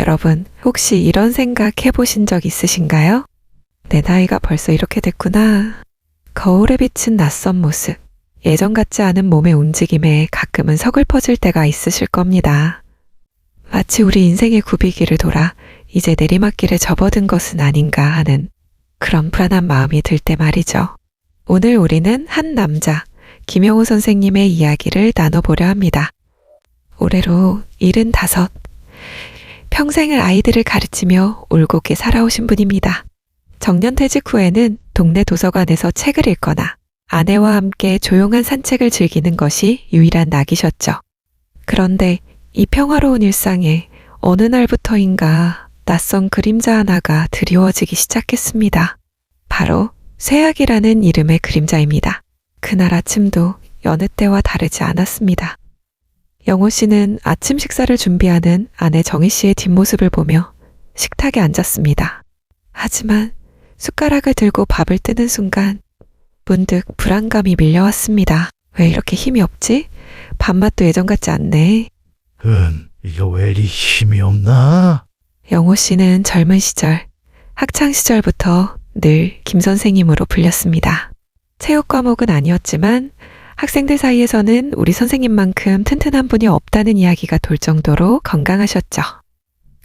여러분, 혹시 이런 생각 해보신 적 있으신가요? 내 나이가 벌써 이렇게 됐구나. 거울에 비친 낯선 모습, 예전 같지 않은 몸의 움직임에 가끔은 서글퍼질 때가 있으실 겁니다. 마치 우리 인생의 굽이기를 돌아 이제 내리막길에 접어든 것은 아닌가 하는 그런 불안한 마음이 들 때 말이죠. 오늘 우리는 한 남자, 김영우 선생님의 이야기를 나눠보려 합니다. 올해로 75, 평생을 아이들을 가르치며 올곧게 살아오신 분입니다. 정년퇴직 후에는 동네 도서관에서 책을 읽거나 아내와 함께 조용한 산책을 즐기는 것이 유일한 낙이셨죠. 그런데 이 평화로운 일상에 어느 날부터인가 낯선 그림자 하나가 드리워지기 시작했습니다. 바로 쇠약이라는 이름의 그림자입니다. 그날 아침도 여느 때와 다르지 않았습니다. 영호 씨는 아침 식사를 준비하는 아내 정희 씨의 뒷모습을 보며 식탁에 앉았습니다. 하지만 숟가락을 들고 밥을 뜨는 순간 문득 불안감이 밀려왔습니다. 왜 이렇게 힘이 없지? 밥맛도 예전 같지 않네. 이거 왜 이리 힘이 없나? 영호 씨는 젊은 시절, 학창 시절부터 늘 김 선생님으로 불렸습니다. 체육 과목은 아니었지만 학생들 사이에서는 우리 선생님만큼 튼튼한 분이 없다는 이야기가 돌 정도로 건강하셨죠.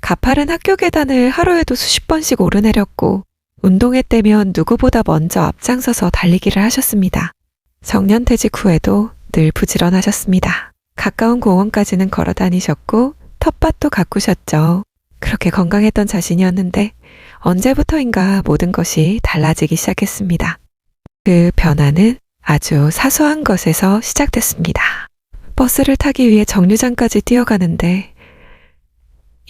가파른 학교 계단을 하루에도 수십 번씩 오르내렸고 운동회 때면 누구보다 먼저 앞장서서 달리기를 하셨습니다. 정년퇴직 후에도 늘 부지런하셨습니다. 가까운 공원까지는 걸어 다니셨고 텃밭도 가꾸셨죠. 그렇게 건강했던 자신이었는데 언제부터인가 모든 것이 달라지기 시작했습니다. 그 변화는 아주 사소한 것에서 시작됐습니다. 버스를 타기 위해 정류장까지 뛰어가는데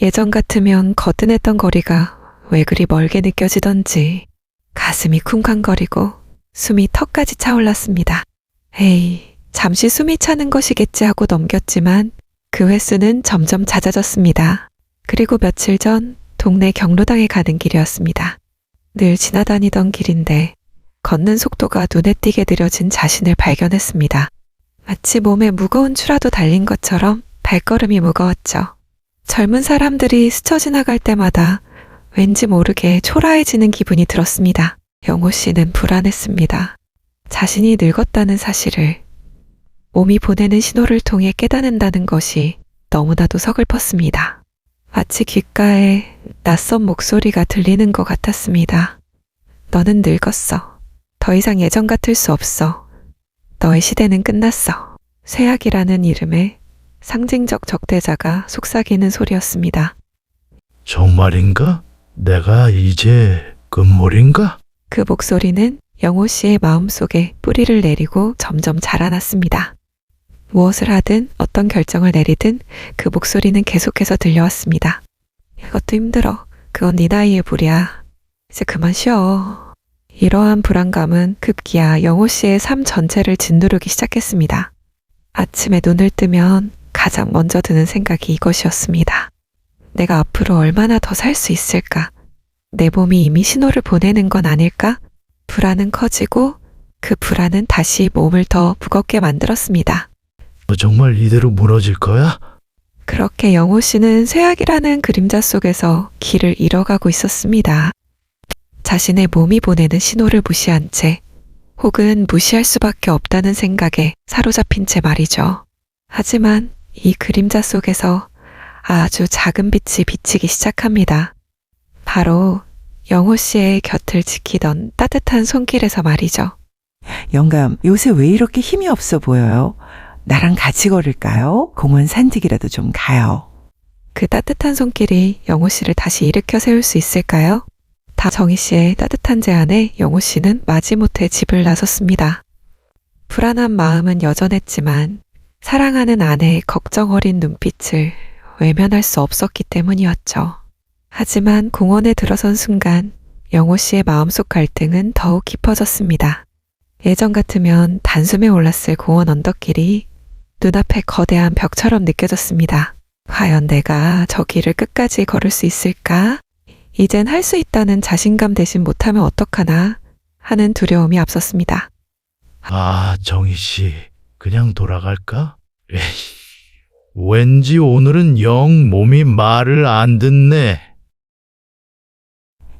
예전 같으면 거뜬했던 거리가 왜 그리 멀게 느껴지던지 가슴이 쿵쾅거리고 숨이 턱까지 차올랐습니다. 에이, 잠시 숨이 차는 것이겠지 하고 넘겼지만 그 횟수는 점점 잦아졌습니다. 그리고 며칠 전 동네 경로당에 가는 길이었습니다. 늘 지나다니던 길인데 걷는 속도가 눈에 띄게 느려진 자신을 발견했습니다. 마치 몸에 무거운 추라도 달린 것처럼 발걸음이 무거웠죠. 젊은 사람들이 스쳐 지나갈 때마다 왠지 모르게 초라해지는 기분이 들었습니다. 영호 씨는 불안했습니다. 자신이 늙었다는 사실을 몸이 보내는 신호를 통해 깨닫는다는 것이 너무나도 서글펐습니다. 마치 귓가에 낯선 목소리가 들리는 것 같았습니다. 너는 늙었어. 더 이상 예전 같을 수 없어. 너의 시대는 끝났어. 쇠약이라는 이름의 상징적 적대자가 속삭이는 소리였습니다. 정말인가? 내가 이제 끝물인가? 그 목소리는 영호 씨의 마음속에 뿌리를 내리고 점점 자라났습니다. 무엇을 하든 어떤 결정을 내리든 그 목소리는 계속해서 들려왔습니다. 이것도 힘들어. 그건 네 나이의 불이야. 이제 그만 쉬어. 이러한 불안감은 급기야 영호 씨의 삶 전체를 짓누르기 시작했습니다. 아침에 눈을 뜨면 가장 먼저 드는 생각이 이것이었습니다. 내가 앞으로 얼마나 더 살 수 있을까? 내 몸이 이미 신호를 보내는 건 아닐까? 불안은 커지고 그 불안은 다시 몸을 더 무겁게 만들었습니다. 너 정말 이대로 무너질 거야? 그렇게 영호 씨는 쇠약이라는 그림자 속에서 길을 잃어가고 있었습니다. 자신의 몸이 보내는 신호를 무시한 채 혹은 무시할 수밖에 없다는 생각에 사로잡힌 채 말이죠. 하지만 이 그림자 속에서 아주 작은 빛이 비치기 시작합니다. 바로 영호 씨의 곁을 지키던 따뜻한 손길에서 말이죠. 영감, 요새 왜 이렇게 힘이 없어 보여요? 나랑 같이 걸을까요? 공원 산책이라도 좀 가요. 그 따뜻한 손길이 영호 씨를 다시 일으켜 세울 수 있을까요? 다 정희 씨의 따뜻한 제안에 영호 씨는 마지못해 집을 나섰습니다. 불안한 마음은 여전했지만 사랑하는 아내의 걱정 어린 눈빛을 외면할 수 없었기 때문이었죠. 하지만 공원에 들어선 순간 영호 씨의 마음속 갈등은 더욱 깊어졌습니다. 예전 같으면 단숨에 올랐을 공원 언덕길이 눈앞에 거대한 벽처럼 느껴졌습니다. 과연 내가 저 길을 끝까지 걸을 수 있을까? 이젠 할 수 있다는 자신감 대신 못하면 어떡하나 하는 두려움이 앞섰습니다. 정희 씨, 그냥 돌아갈까? 에이, 왠지 오늘은 영 몸이 말을 안 듣네.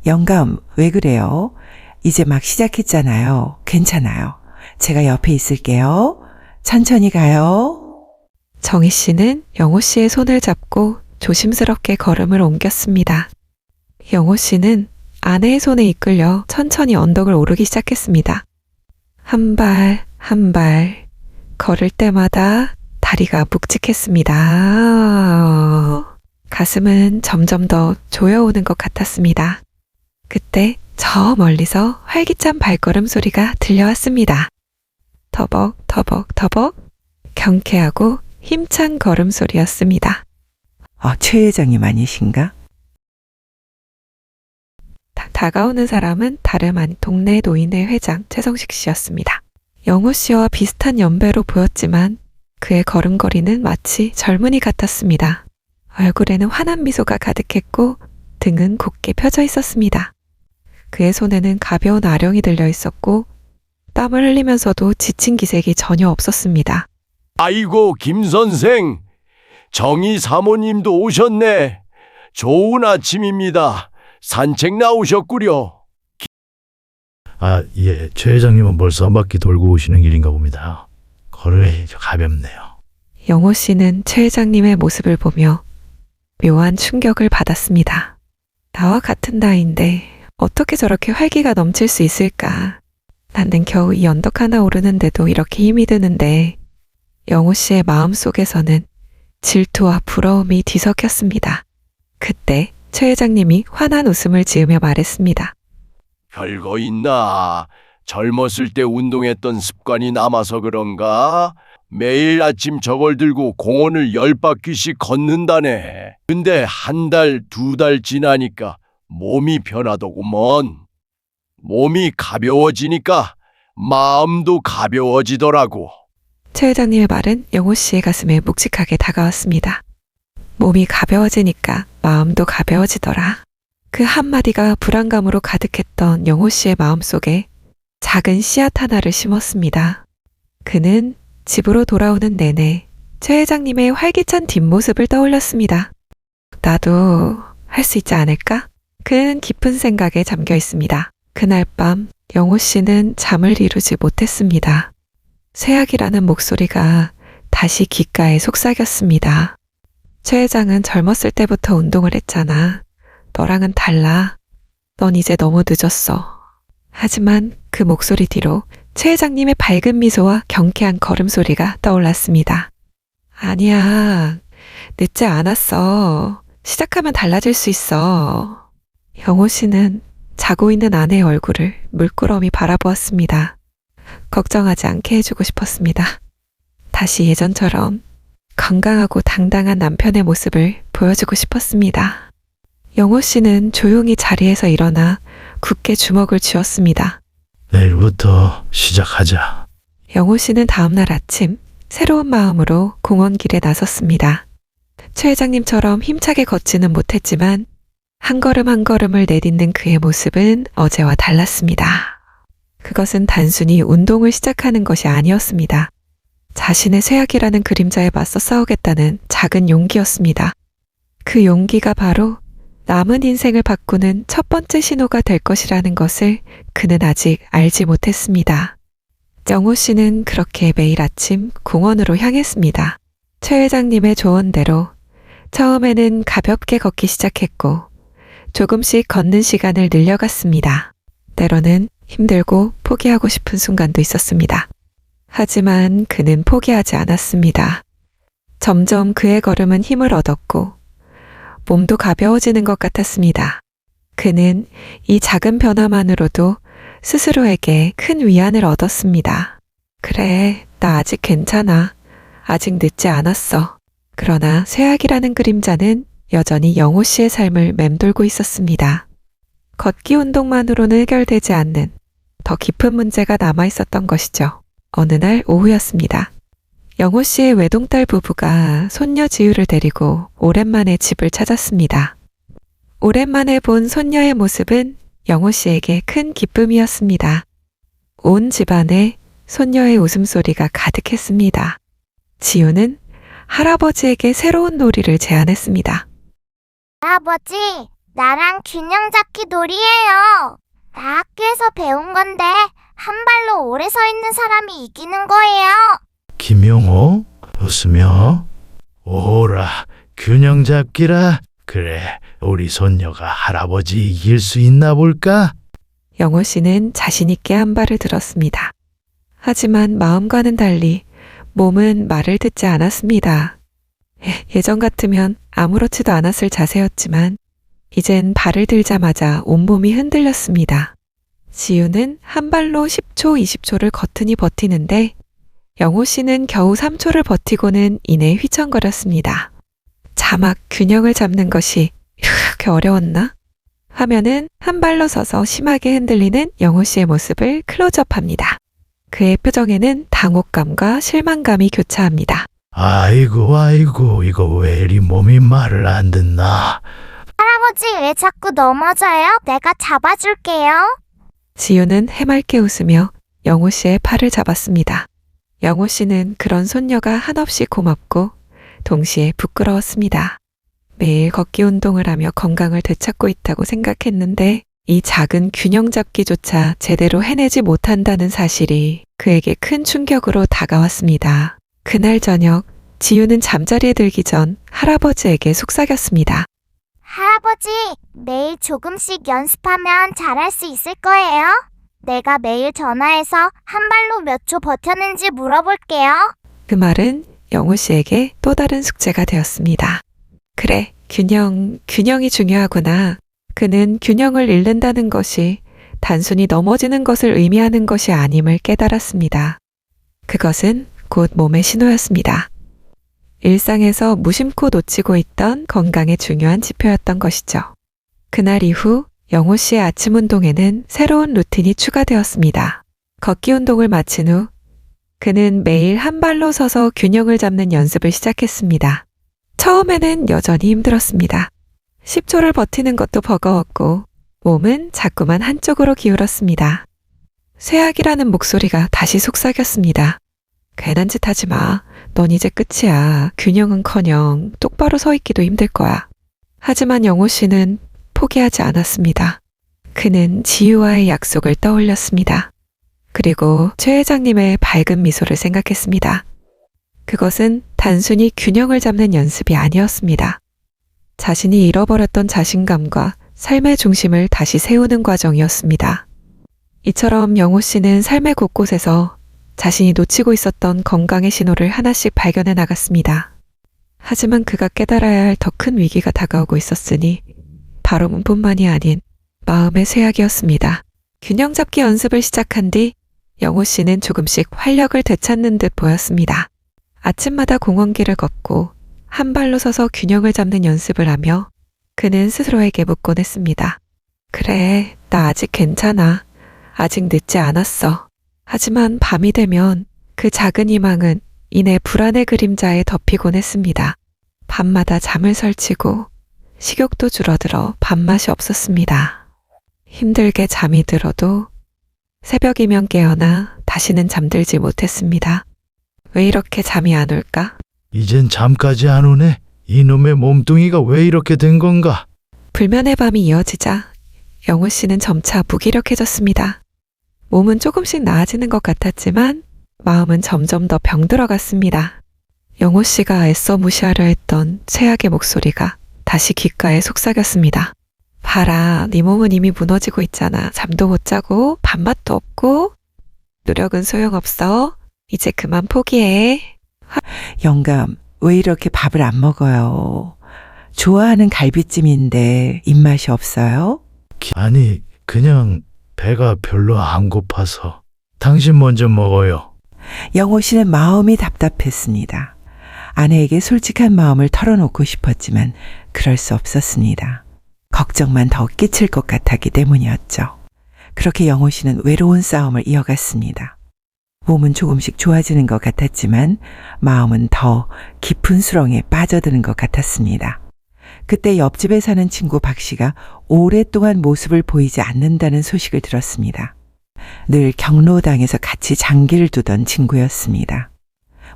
영감, 왜 그래요? 이제 막 시작했잖아요. 괜찮아요. 제가 옆에 있을게요. 천천히 가요. 정희 씨는 영호 씨의 손을 잡고 조심스럽게 걸음을 옮겼습니다. 영호 씨는 아내의 손에 이끌려 천천히 언덕을 오르기 시작했습니다. 한 발, 한 발, 걸을 때마다 다리가 묵직했습니다. 가슴은 점점 더 조여오는 것 같았습니다. 그때 저 멀리서 활기찬 발걸음 소리가 들려왔습니다. 터벅, 터벅, 터벅, 경쾌하고 힘찬 걸음소리였습니다. 최 회장님 아니신가? 다가오는 사람은 다름 아닌 동네 노인회 회장 최성식 씨였습니다. 영호 씨와 비슷한 연배로 보였지만 그의 걸음걸이는 마치 젊은이 같았습니다. 얼굴에는 환한 미소가 가득했고 등은 곧게 펴져 있었습니다. 그의 손에는 가벼운 아령이 들려 있었고 땀을 흘리면서도 지친 기색이 전혀 없었습니다. 아이고, 김 선생. 정희 사모님도 오셨네. 좋은 아침입니다. 산책 나오셨구려. 아, 예, 최 회장님은 벌써 한 바퀴 돌고 오시는 길인가 봅니다. 걸음이 가볍네요. 영호 씨는 최 회장님의 모습을 보며 묘한 충격을 받았습니다. 나와 같은 나이인데 어떻게 저렇게 활기가 넘칠 수 있을까? 나는 겨우 이 언덕 하나 오르는데도 이렇게 힘이 드는데 영호 씨의 마음속에서는 질투와 부러움이 뒤섞였습니다. 그때 최 회장님이 환한 웃음을 지으며 말했습니다. 별거 있나? 젊었을 때 운동했던 습관이 남아서 그런가? 매일 아침 저걸 들고 공원을 10바퀴씩 걷는다네. 근데 한 달, 2달 지나니까 몸이 변하더구먼. 몸이 가벼워지니까 마음도 가벼워지더라고. 최 회장님의 말은 영호 씨의 가슴에 묵직하게 다가왔습니다. 몸이 가벼워지니까 마음도 가벼워지더라. 그 한마디가 불안감으로 가득했던 영호 씨의 마음속에 작은 씨앗 하나를 심었습니다. 그는 집으로 돌아오는 내내 최 회장님의 활기찬 뒷모습을 떠올렸습니다. 나도 할 수 있지 않을까? 그는 깊은 생각에 잠겨 있습니다. 그날 밤 영호 씨는 잠을 이루지 못했습니다. 쇠약이라는 목소리가 다시 귓가에 속삭였습니다. 최 회장은 젊었을 때부터 운동을 했잖아. 너랑은 달라. 넌 이제 너무 늦었어. 하지만 그 목소리 뒤로 최 회장님의 밝은 미소와 경쾌한 걸음소리가 떠올랐습니다. 아니야, 늦지 않았어. 시작하면 달라질 수 있어. 영호 씨는 자고 있는 아내의 얼굴을 물끄러미 바라보았습니다. 걱정하지 않게 해주고 싶었습니다. 다시 예전처럼 건강하고 당당한 남편의 모습을 보여주고 싶었습니다. 영호 씨는 조용히 자리에서 일어나 굳게 주먹을 쥐었습니다. 내일부터 시작하자. 영호 씨는 다음날 아침 새로운 마음으로 공원길에 나섰습니다. 최 회장님처럼 힘차게 걷지는 못했지만 한 걸음 한 걸음을 내딛는 그의 모습은 어제와 달랐습니다. 그것은 단순히 운동을 시작하는 것이 아니었습니다. 자신의 쇠약이라는 그림자에 맞서 싸우겠다는 작은 용기였습니다. 그 용기가 바로 남은 인생을 바꾸는 첫 번째 신호가 될 것이라는 것을 그는 아직 알지 못했습니다. 영호 씨는 그렇게 매일 아침 공원으로 향했습니다. 최 회장님의 조언대로 처음에는 가볍게 걷기 시작했고 조금씩 걷는 시간을 늘려갔습니다. 때로는 힘들고 포기하고 싶은 순간도 있었습니다. 하지만 그는 포기하지 않았습니다. 점점 그의 걸음은 힘을 얻었고 몸도 가벼워지는 것 같았습니다. 그는 이 작은 변화만으로도 스스로에게 큰 위안을 얻었습니다. 그래, 나 아직 괜찮아. 아직 늦지 않았어. 그러나 쇠약이라는 그림자는 여전히 영호 씨의 삶을 맴돌고 있었습니다. 걷기 운동만으로는 해결되지 않는 더 깊은 문제가 남아 있었던 것이죠. 어느 날 오후였습니다. 영호 씨의 외동딸 부부가 손녀 지유를 데리고 오랜만에 집을 찾았습니다. 오랜만에 본 손녀의 모습은 영호 씨에게 큰 기쁨이었습니다. 온 집안에 손녀의 웃음소리가 가득했습니다. 지유는 할아버지에게 새로운 놀이를 제안했습니다. 할아버지, 나랑 균형 잡기 놀이예요. 나 학교에서 배운 건데 한 발로 오래 서 있는 사람이 이기는 거예요. 김용호? 웃으며 오라 균형 잡기라. 그래 우리 손녀가 할아버지 이길 수 있나 볼까? 영호 씨는 자신 있게 한 발을 들었습니다. 하지만 마음과는 달리 몸은 말을 듣지 않았습니다. 예전 같으면 아무렇지도 않았을 자세였지만 이젠 발을 들자마자 온몸이 흔들렸습니다. 지우는 한 발로 10초, 20초를 거뜬히 버티는데 영호 씨는 겨우 3초를 버티고는 이내 휘청거렸습니다. 자막 균형을 잡는 것이 이렇게 어려웠나? 화면은 한 발로 서서 심하게 흔들리는 영호 씨의 모습을 클로즈업합니다. 그의 표정에는 당혹감과 실망감이 교차합니다. 아이고 이거 왜 이리 몸이 말을 안 듣나? 할아버지, 왜 자꾸 넘어져요? 내가 잡아줄게요. 지우는 해맑게 웃으며 영호 씨의 팔을 잡았습니다. 영호 씨는 그런 손녀가 한없이 고맙고 동시에 부끄러웠습니다. 매일 걷기 운동을 하며 건강을 되찾고 있다고 생각했는데 이 작은 균형 잡기조차 제대로 해내지 못한다는 사실이 그에게 큰 충격으로 다가왔습니다. 그날 저녁 지우는 잠자리에 들기 전 할아버지에게 속삭였습니다. 할아버지, 매일 조금씩 연습하면 잘할 수 있을 거예요. 내가 매일 전화해서 한 발로 몇 초 버텼는지 물어볼게요. 그 말은 영호 씨에게 또 다른 숙제가 되었습니다. 그래, 균형이 중요하구나. 그는 균형을 잃는다는 것이 단순히 넘어지는 것을 의미하는 것이 아님을 깨달았습니다. 그것은 곧 몸의 신호였습니다. 일상에서 무심코 놓치고 있던 건강의 중요한 지표였던 것이죠. 그날 이후 영호 씨의 아침 운동에는 새로운 루틴이 추가되었습니다. 걷기 운동을 마친 후 그는 매일 한 발로 서서 균형을 잡는 연습을 시작했습니다. 처음에는 여전히 힘들었습니다. 10초를 버티는 것도 버거웠고 몸은 자꾸만 한쪽으로 기울었습니다. 쇠약이라는 목소리가 다시 속삭였습니다. 괜한 짓 하지 마. 넌 이제 끝이야. 균형은커녕 똑바로 서 있기도 힘들 거야. 하지만 영호 씨는 포기하지 않았습니다. 그는 지유와의 약속을 떠올렸습니다. 그리고 최 회장님의 밝은 미소를 생각했습니다. 그것은 단순히 균형을 잡는 연습이 아니었습니다. 자신이 잃어버렸던 자신감과 삶의 중심을 다시 세우는 과정이었습니다. 이처럼 영호 씨는 삶의 곳곳에서 자신이 놓치고 있었던 건강의 신호를 하나씩 발견해 나갔습니다. 하지만 그가 깨달아야 할 더 큰 위기가 다가오고 있었으니 바로 몸뿐만이 아닌 마음의 쇠약이었습니다. 균형 잡기 연습을 시작한 뒤 영호 씨는 조금씩 활력을 되찾는 듯 보였습니다. 아침마다 공원길을 걷고 한 발로 서서 균형을 잡는 연습을 하며 그는 스스로에게 묻곤 했습니다. 그래, 나 아직 괜찮아. 아직 늦지 않았어. 하지만 밤이 되면 그 작은 희망은 이내 불안의 그림자에 덮이곤 했습니다. 밤마다 잠을 설치고 식욕도 줄어들어 밥맛이 없었습니다. 힘들게 잠이 들어도 새벽이면 깨어나 다시는 잠들지 못했습니다. 왜 이렇게 잠이 안 올까? 이젠 잠까지 안 오네. 이놈의 몸뚱이가 왜 이렇게 된 건가? 불면의 밤이 이어지자 영호 씨는 점차 무기력해졌습니다. 몸은 조금씩 나아지는 것 같았지만 마음은 점점 더 병들어갔습니다. 영호 씨가 애써 무시하려 했던 최악의 목소리가 다시 귓가에 속삭였습니다. 봐라, 네 몸은 이미 무너지고 있잖아. 잠도 못 자고 밥맛도 없고 노력은 소용없어. 이제 그만 포기해. 영감, 왜 이렇게 밥을 안 먹어요? 좋아하는 갈비찜인데 입맛이 없어요? 아니 그냥 배가 별로 안 고파서. 당신 먼저 먹어요. 영호 씨는 마음이 답답했습니다. 아내에게 솔직한 마음을 털어놓고 싶었지만 그럴 수 없었습니다. 걱정만 더 끼칠 것 같았기 때문이었죠. 그렇게 영호 씨는 외로운 싸움을 이어갔습니다. 몸은 조금씩 좋아지는 것 같았지만 마음은 더 깊은 수렁에 빠져드는 것 같았습니다. 그때 옆집에 사는 친구 박 씨가 오랫동안 모습을 보이지 않는다는 소식을 들었습니다. 늘 경로당에서 같이 장기를 두던 친구였습니다.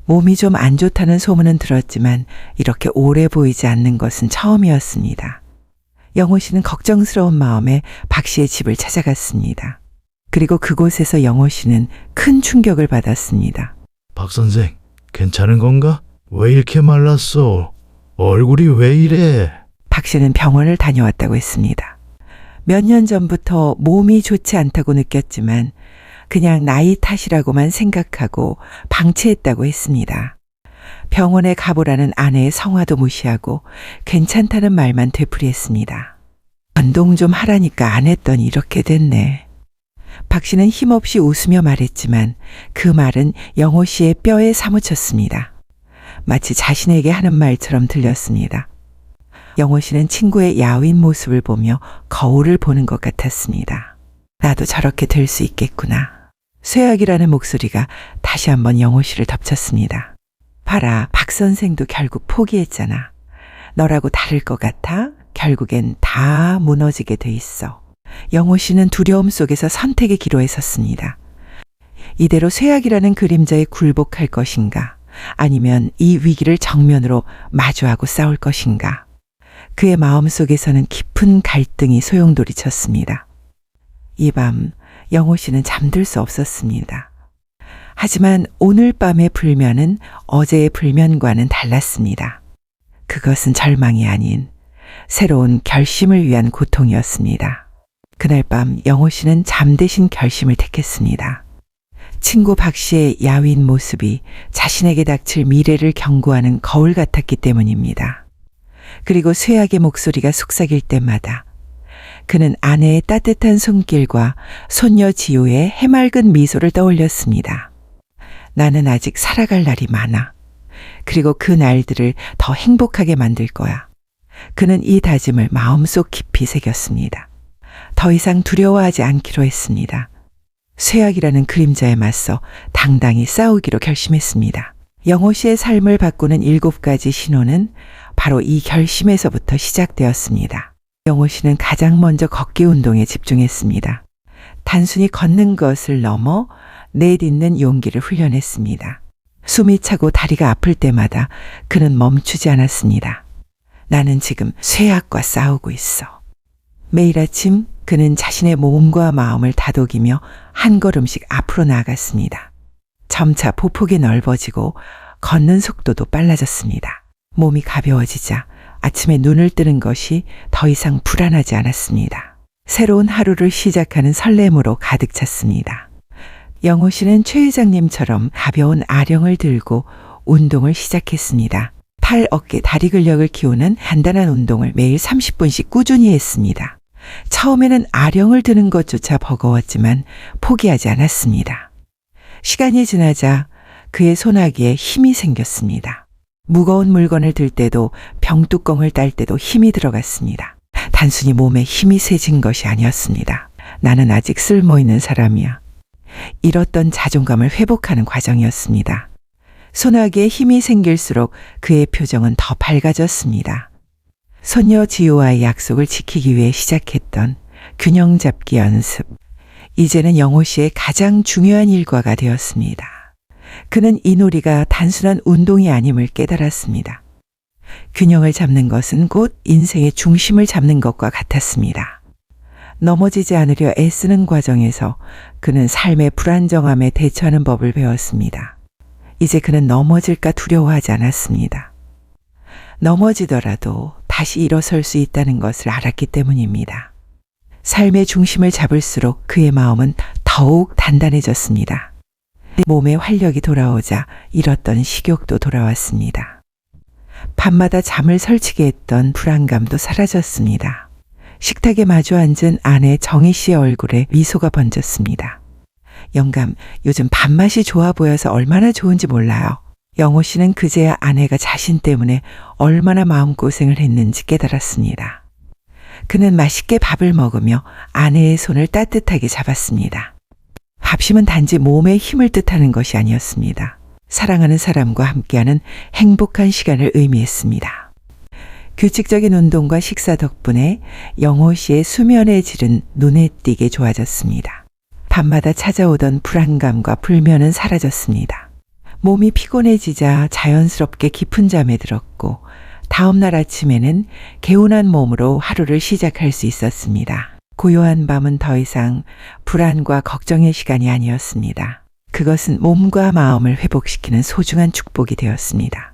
몸이 좀 안 좋다는 소문은 들었지만 이렇게 오래 보이지 않는 것은 처음이었습니다. 영호 씨는 걱정스러운 마음에 박 씨의 집을 찾아갔습니다. 그리고 그곳에서 영호 씨는 큰 충격을 받았습니다. 박 선생, 괜찮은 건가? 왜 이렇게 말랐어? 얼굴이 왜 이래? 박 씨는 병원을 다녀왔다고 했습니다. 몇 년 전부터 몸이 좋지 않다고 느꼈지만 그냥 나이 탓이라고만 생각하고 방치했다고 했습니다. 병원에 가보라는 아내의 성화도 무시하고 괜찮다는 말만 되풀이했습니다. 운동 좀 하라니까 안 했더니 이렇게 됐네. 박 씨는 힘없이 웃으며 말했지만 그 말은 영호 씨의 뼈에 사무쳤습니다. 마치 자신에게 하는 말처럼 들렸습니다. 영호 씨는 친구의 야윈 모습을 보며 거울을 보는 것 같았습니다. 나도 저렇게 될 수 있겠구나. 쇠약이라는 목소리가 다시 한번 영호 씨를 덮쳤습니다. 봐라, 박 선생도 결국 포기했잖아. 너라고 다를 것 같아? 결국엔 다 무너지게 돼 있어. 영호 씨는 두려움 속에서 선택의 기로에 섰습니다. 이대로 쇠약이라는 그림자에 굴복할 것인가? 아니면 이 위기를 정면으로 마주하고 싸울 것인가? 그의 마음속에서는 깊은 갈등이 소용돌이쳤습니다. 이 밤 영호 씨는 잠들 수 없었습니다. 하지만 오늘 밤의 불면은 어제의 불면과는 달랐습니다. 그것은 절망이 아닌 새로운 결심을 위한 고통이었습니다. 그날 밤 영호 씨는 잠 대신 결심을 택했습니다. 친구 박 씨의 야윈 모습이 자신에게 닥칠 미래를 경고하는 거울 같았기 때문입니다. 그리고 쇠약의 목소리가 속삭일 때마다 그는 아내의 따뜻한 손길과 손녀 지호의 해맑은 미소를 떠올렸습니다. 나는 아직 살아갈 날이 많아. 그리고 그 날들을 더 행복하게 만들 거야. 그는 이 다짐을 마음속 깊이 새겼습니다. 더 이상 두려워하지 않기로 했습니다. 쇠약이라는 그림자에 맞서 당당히 싸우기로 결심했습니다. 영호 씨의 삶을 바꾸는 7가지 신호는 바로 이 결심에서부터 시작되었습니다. 영호 씨는 가장 먼저 걷기 운동에 집중했습니다. 단순히 걷는 것을 넘어 내딛는 용기를 훈련했습니다. 숨이 차고 다리가 아플 때마다 그는 멈추지 않았습니다. 나는 지금 쇠약과 싸우고 있어. 매일 아침 그는 자신의 몸과 마음을 다독이며 한 걸음씩 앞으로 나아갔습니다. 점차 보폭이 넓어지고 걷는 속도도 빨라졌습니다. 몸이 가벼워지자 아침에 눈을 뜨는 것이 더 이상 불안하지 않았습니다. 새로운 하루를 시작하는 설렘으로 가득 찼습니다. 영호 씨는 최 회장님처럼 가벼운 아령을 들고 운동을 시작했습니다. 팔, 어깨, 다리 근력을 키우는 간단한 운동을 매일 30분씩 꾸준히 했습니다. 처음에는 아령을 드는 것조차 버거웠지만 포기하지 않았습니다. 시간이 지나자 그의 손아귀에 힘이 생겼습니다. 무거운 물건을 들 때도 병뚜껑을 딸 때도 힘이 들어갔습니다. 단순히 몸에 힘이 세진 것이 아니었습니다. 나는 아직 쓸모있는 사람이야. 잃었던 자존감을 회복하는 과정이었습니다. 손아귀에 힘이 생길수록 그의 표정은 더 밝아졌습니다. 손녀 지호와의 약속을 지키기 위해 시작했던 균형 잡기 연습. 이제는 영호 씨의 가장 중요한 일과가 되었습니다. 그는 이 놀이가 단순한 운동이 아님을 깨달았습니다. 균형을 잡는 것은 곧 인생의 중심을 잡는 것과 같았습니다. 넘어지지 않으려 애쓰는 과정에서 그는 삶의 불안정함에 대처하는 법을 배웠습니다. 이제 그는 넘어질까 두려워하지 않았습니다. 넘어지더라도 다시 일어설 수 있다는 것을 알았기 때문입니다. 삶의 중심을 잡을수록 그의 마음은 더욱 단단해졌습니다. 몸에 활력이 돌아오자 잃었던 식욕도 돌아왔습니다. 밤마다 잠을 설치게 했던 불안감도 사라졌습니다. 식탁에 마주 앉은 아내 정희 씨의 얼굴에 미소가 번졌습니다. 영감, 요즘 밥맛이 좋아 보여서 얼마나 좋은지 몰라요. 영호 씨는 그제야 아내가 자신 때문에 얼마나 마음고생을 했는지 깨달았습니다. 그는 맛있게 밥을 먹으며 아내의 손을 따뜻하게 잡았습니다. 밥심은 단지 몸에 힘을 뜻하는 것이 아니었습니다. 사랑하는 사람과 함께하는 행복한 시간을 의미했습니다. 규칙적인 운동과 식사 덕분에 영호 씨의 수면의 질은 눈에 띄게 좋아졌습니다. 밤마다 찾아오던 불안감과 불면은 사라졌습니다. 몸이 피곤해지자 자연스럽게 깊은 잠에 들었고 다음 날 아침에는 개운한 몸으로 하루를 시작할 수 있었습니다. 고요한 밤은 더 이상 불안과 걱정의 시간이 아니었습니다. 그것은 몸과 마음을 회복시키는 소중한 축복이 되었습니다.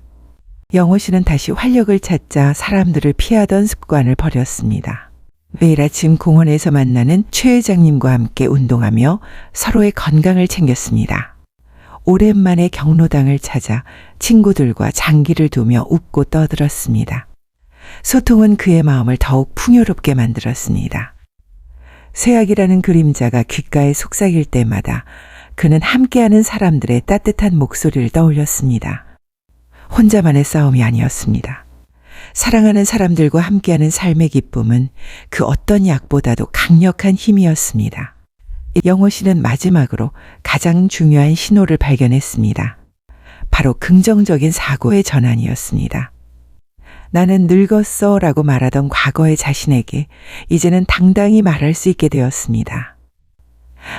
영호 씨는 다시 활력을 찾자 사람들을 피하던 습관을 버렸습니다. 매일 아침 공원에서 만나는 최 회장님과 함께 운동하며 서로의 건강을 챙겼습니다. 오랜만에 경로당을 찾아 친구들과 장기를 두며 웃고 떠들었습니다. 소통은 그의 마음을 더욱 풍요롭게 만들었습니다. 쇠약이라는 그림자가 귓가에 속삭일 때마다 그는 함께하는 사람들의 따뜻한 목소리를 떠올렸습니다. 혼자만의 싸움이 아니었습니다. 사랑하는 사람들과 함께하는 삶의 기쁨은 그 어떤 약보다도 강력한 힘이었습니다. 영호 씨는 마지막으로 가장 중요한 신호를 발견했습니다. 바로 긍정적인 사고의 전환이었습니다. 나는 늙었어 라고 말하던 과거의 자신에게 이제는 당당히 말할 수 있게 되었습니다.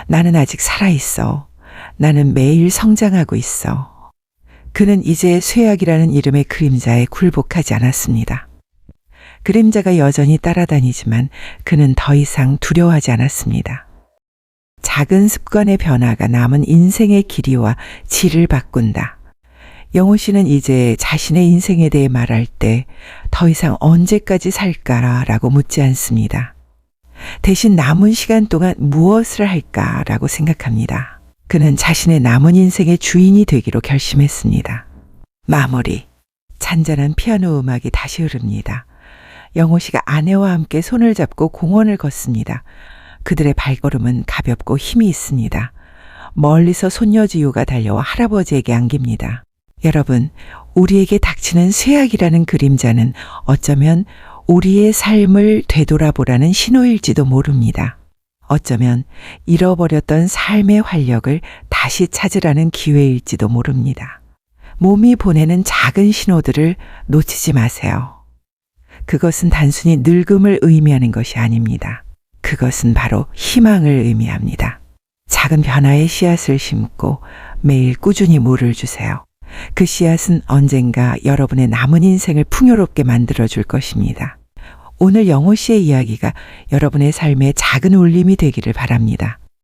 나는 아직 살아있어. 나는 매일 성장하고 있어. 그는 이제 쇠약이라는 이름의 그림자에 굴복하지 않았습니다. 그림자가 여전히 따라다니지만 그는 더 이상 두려워하지 않았습니다. 작은 습관의 변화가 남은 인생의 길이와 질을 바꾼다. 영호 씨는 이제 자신의 인생에 대해 말할 때 더 이상 언제까지 살까라고 묻지 않습니다. 대신 남은 시간 동안 무엇을 할까라고 생각합니다. 그는 자신의 남은 인생의 주인이 되기로 결심했습니다. 마무리. 잔잔한 피아노 음악이 다시 흐릅니다. 영호 씨가 아내와 함께 손을 잡고 공원을 걷습니다. 그들의 발걸음은 가볍고 힘이 있습니다. 멀리서 손녀 지우가 달려와 할아버지에게 안깁니다. 여러분, 우리에게 닥치는 쇠약이라는 그림자는 어쩌면 우리의 삶을 되돌아보라는 신호일지도 모릅니다. 어쩌면 잃어버렸던 삶의 활력을 다시 찾으라는 기회일지도 모릅니다. 몸이 보내는 작은 신호들을 놓치지 마세요. 그것은 단순히 늙음을 의미하는 것이 아닙니다. 그것은 바로 희망을 의미합니다. 작은 변화의 씨앗을 심고 매일 꾸준히 물을 주세요. 그 씨앗은 언젠가 여러분의 남은 인생을 풍요롭게 만들어줄 것입니다. 오늘 영호 씨의 이야기가 여러분의 삶에 작은 울림이 되기를 바랍니다.